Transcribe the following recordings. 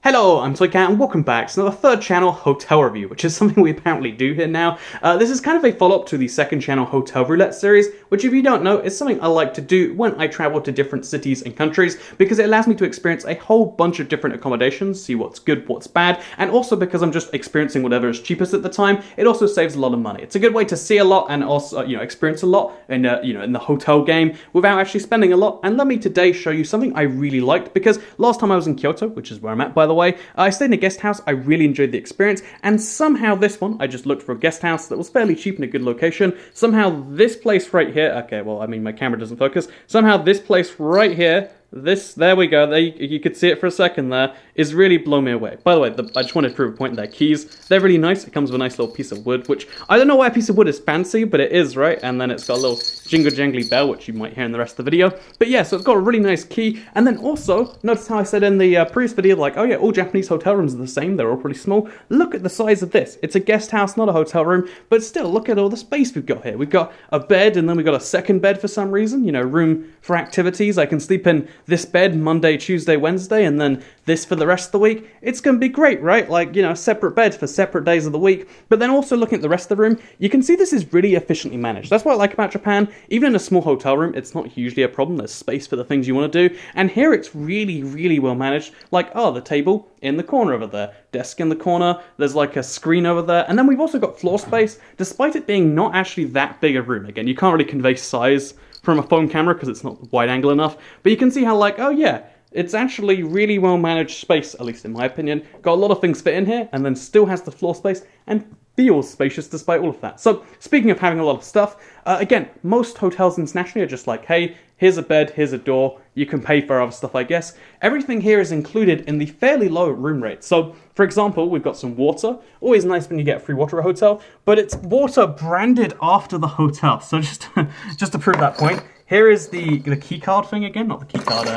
Hello, I'm Toycat and welcome back to another third channel hotel review, which is something we apparently do here now. This is kind of a follow-up to the second channel hotel roulette series, which if you don't know is something I like to do when I travel to different cities and countries, because it allows me to experience a whole bunch of different accommodations, see what's good, what's bad, and also because I'm just experiencing whatever is cheapest at the time, it also saves a lot of money. It's a good way to see a lot and also, experience a lot in, in the hotel game without actually spending a lot. And let me today show you something I really liked, because last time I was in Kyoto, which is where I'm at by the way, I stayed in a guest house, I really enjoyed the experience, and somehow this one, I just looked for a guest house that was fairly cheap in a good location. Somehow this place right here, okay, well, I mean, my camera doesn't focus. Somehow this place right here, there we go, there you could see it for a second there, is really blown me away. By the way, I just wanted to prove a point, their keys, they're really nice. It comes with a nice little piece of wood, which, I don't know why a piece of wood is fancy, but it is, right? And then it's got a little jingle-jangly bell, which you might hear in the rest of the video. But yeah, so it's got a really nice key, and then also, notice how I said in the previous video, like, oh yeah, all Japanese hotel rooms are the same, they're all pretty small. Look at the size of this. It's a guest house, not a hotel room, but still, look at all the space we've got here. We've got a bed, and then we've got a second bed for some reason, room for activities. I can sleep in this bed Monday, Tuesday, Wednesday, and then this for the rest of the week. It's going to be great, right? Like, separate beds for separate days of the week. But then also looking at the rest of the room, you can see this is really efficiently managed. That's what I like about Japan. Even in a small hotel room, it's not usually a problem. There's space for the things you want to do. And here it's really, really well managed. Like, the table in the corner over there, desk in the corner, there's like a screen over there. And then we've also got floor space, despite it being not actually that big a room. Again, you can't really convey size from a phone camera because it's not wide angle enough. But you can see how, like, oh yeah, it's actually really well managed space, at least in my opinion. Got a lot of things fit in here, and then still has the floor space, and feels spacious despite all of that. So, speaking of having a lot of stuff, again, most hotels internationally are just like, hey, here's a bed, here's a door, you can pay for other stuff, I guess. Everything here is included in the fairly low room rate. So, for example, we've got some water. Always nice when you get free water at a hotel, but it's water branded after the hotel. So just to prove that point, here is the key card thing again, not the key card,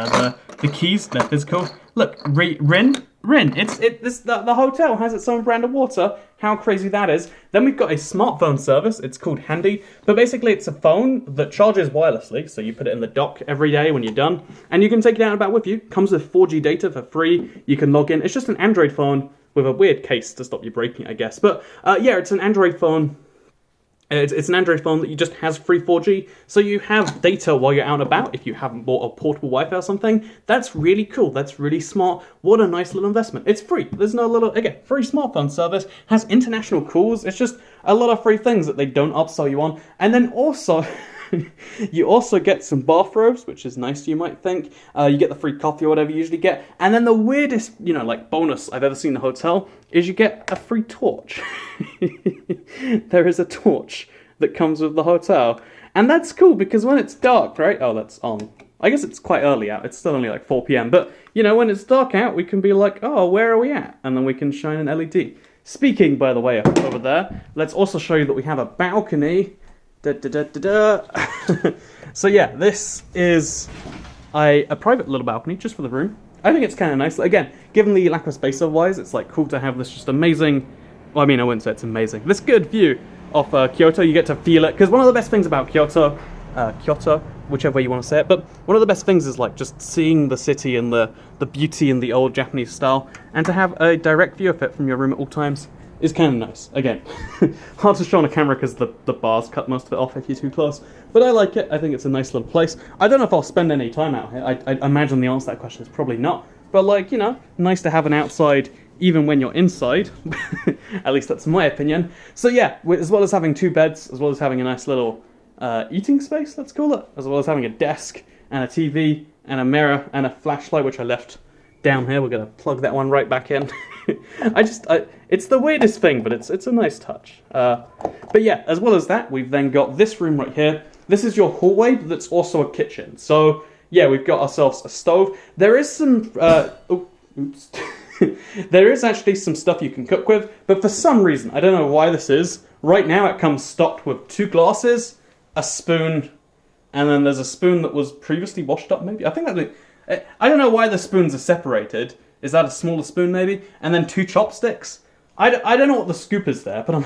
the keys, they're physical. Look, Rin. The hotel has its own brand of water. How crazy that is. Then we've got a smartphone service. It's called Handy, but basically it's a phone that charges wirelessly. So you put it in the dock every day when you're done, and you can take it out and about with you. Comes with 4G data for free. You can log in. It's just an Android phone with a weird case to stop you breaking it, I guess. But yeah, it's an Android phone. It's an Android phone that just has free 4G, so you have data while you're out and about. If you haven't bought a portable Wi-Fi or something, that's really cool. That's really smart. What a nice little investment. It's free. There's no little, again, free smartphone service, has international calls. It's just a lot of free things that they don't upsell you on. And then also, you also get some bathrobes, which is nice, you might think. You get the free coffee or whatever you usually get. And then the weirdest, bonus I've ever seen in a hotel is you get a free torch. There is a torch that comes with the hotel. And that's cool because when it's dark, right? Oh, that's on. I guess it's quite early out. It's still only like 4 p.m. But, when it's dark out, we can be like, oh, where are we at? And then we can shine an LED. Speaking, by the way, over there, let's also show you that we have a balcony. So yeah, this is a private little balcony just for the room. I think it's kind of nice. Again, given the lack of space otherwise, it's like cool to have this just amazing, well, I mean, I wouldn't say it's amazing, this good view of Kyoto. You get to feel it, because one of the best things about Kyoto, whichever way you want to say it, but one of the best things is like just seeing the city and the beauty in the old Japanese style, and to have a direct view of it from your room at all times is kind of nice. Again, hard to show on a camera because the bars cut most of it off if you're too close. But I like it. I think it's a nice little place. I don't know if I'll spend any time out here. I imagine the answer to that question is probably not. But like, nice to have an outside even when you're inside. At least that's my opinion. So yeah, as well as having 2 beds, as well as having a nice little eating space, let's call it, as well as having a desk and a TV and a mirror and a flashlight, which I left down here. We're going to plug that one right back in. It's the weirdest thing, but it's a nice touch. But yeah, as well as that, we've then got this room right here. This is your hallway, but that's also a kitchen. So yeah, we've got ourselves a stove. There is some, oops. There is actually some stuff you can cook with, but for some reason, I don't know why this is, right now it comes stocked with 2 glasses, a spoon, and then there's a spoon that was previously washed up maybe. I think that, I don't know why the spoons are separated. Is that a smaller spoon maybe? And then 2 chopsticks? I don't know what the scoop is there, but I'm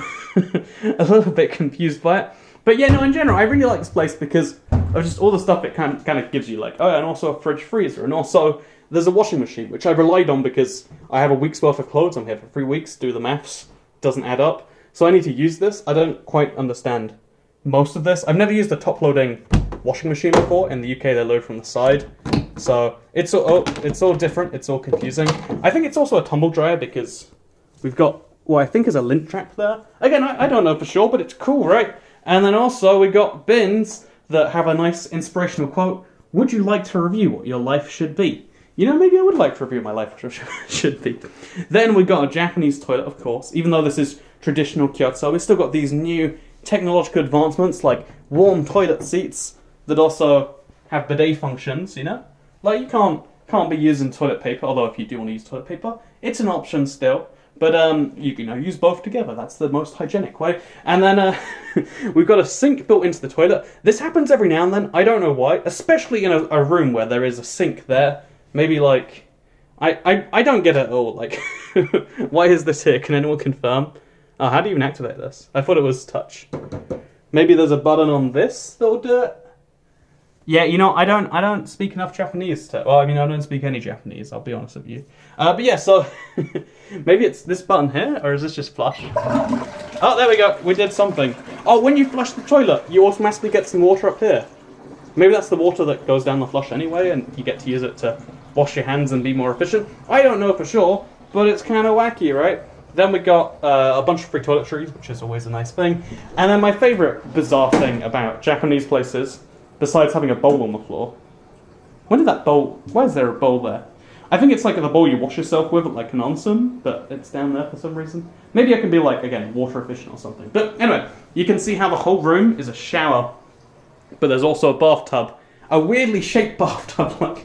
a little bit confused by it. But yeah, no, in general, I really like this place because of just all the stuff it kind of gives you. Like, oh, and also a fridge freezer, and also there's a washing machine, which I relied on because I have a week's worth of clothes. I'm here for 3 weeks. Do the maths. Doesn't add up. So I need to use this. I don't quite understand most of this. I've never used a top-loading washing machine before. In the UK, they load from the side. So it's all different. It's all confusing. I think it's also a tumble dryer because we've got what I think is a lint trap there. Again, I don't know for sure, but it's cool, right? And then also we got bins that have a nice inspirational quote. Would you like to review what your life should be? You know, maybe I would like to review my life should be. Then we got a Japanese toilet, of course. Even though this is traditional Kyoto, we've still got these new technological advancements like warm toilet seats that also have bidet functions, you know? Like, you can't be using toilet paper, although if you do want to use toilet paper, it's an option still. But you can use both together. That's the most hygienic way. And then we've got a sink built into the toilet. This happens every now and then. I don't know why, especially in a room where there is a sink there. Maybe like I don't get it at all. Like, why is this here? Can anyone confirm? Oh, how do you even activate this? I thought it was touch. Maybe there's a button on this that'll do it. Yeah, you know, I don't speak enough Japanese to... Well, I mean, I don't speak any Japanese, I'll be honest with you. But yeah, so... maybe it's this button here, or is this just flush? Oh, there we go, we did something. Oh, when you flush the toilet, you automatically get some water up here. Maybe that's the water that goes down the flush anyway, and you get to use it to wash your hands and be more efficient. I don't know for sure, but it's kind of wacky, right? Then we got a bunch of free toiletries, which is always a nice thing. And then my favourite bizarre thing about Japanese places... besides having a bowl on the floor. When did that bowl... Why is there a bowl there? I think it's like the bowl you wash yourself with, like an onsen, but it's down there for some reason. Maybe I can be like, again, water efficient or something. But anyway, you can see how the whole room is a shower, but there's also a bathtub. A weirdly shaped bathtub, like,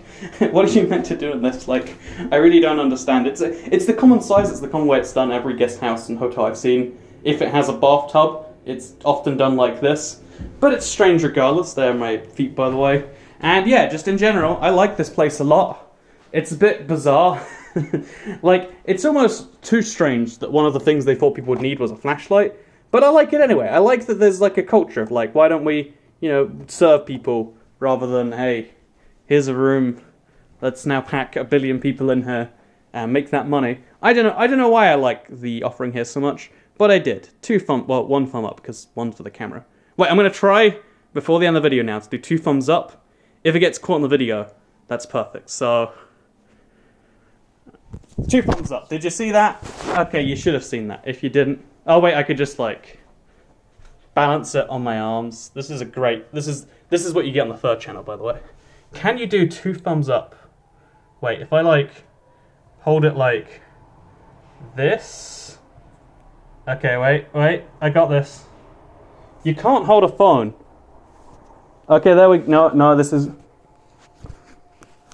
what are you meant to do in this? Like, I really don't understand. It's the common size, it's the common way it's done every guest house and hotel I've seen. If it has a bathtub, it's often done like this. But it's strange regardless. There are my feet, by the way. And yeah, just in general, I like this place a lot. It's a bit bizarre. Like, it's almost too strange that one of the things they thought people would need was a flashlight. But I like it anyway. I like that there's like a culture of like, why don't we, you know, serve people rather than, hey, here's a room. Let's now pack 1 billion people in here and make that money. I don't know why I like the offering here so much, but I did. One thumb up because one for the camera. Wait, I'm going to try, before the end of the video now, to do 2 thumbs up. If it gets caught in the video, that's perfect. So, 2 thumbs up. Did you see that? Okay, you should have seen that. If you didn't... Oh, wait, I could just, like, balance it on my arms. This is a great... This is what you get on the 3rd channel, by the way. Can you do 2 thumbs up? Wait, if I, like, hold it like this... Okay, wait, I got this. You can't hold a phone. Okay, there we... No, this is...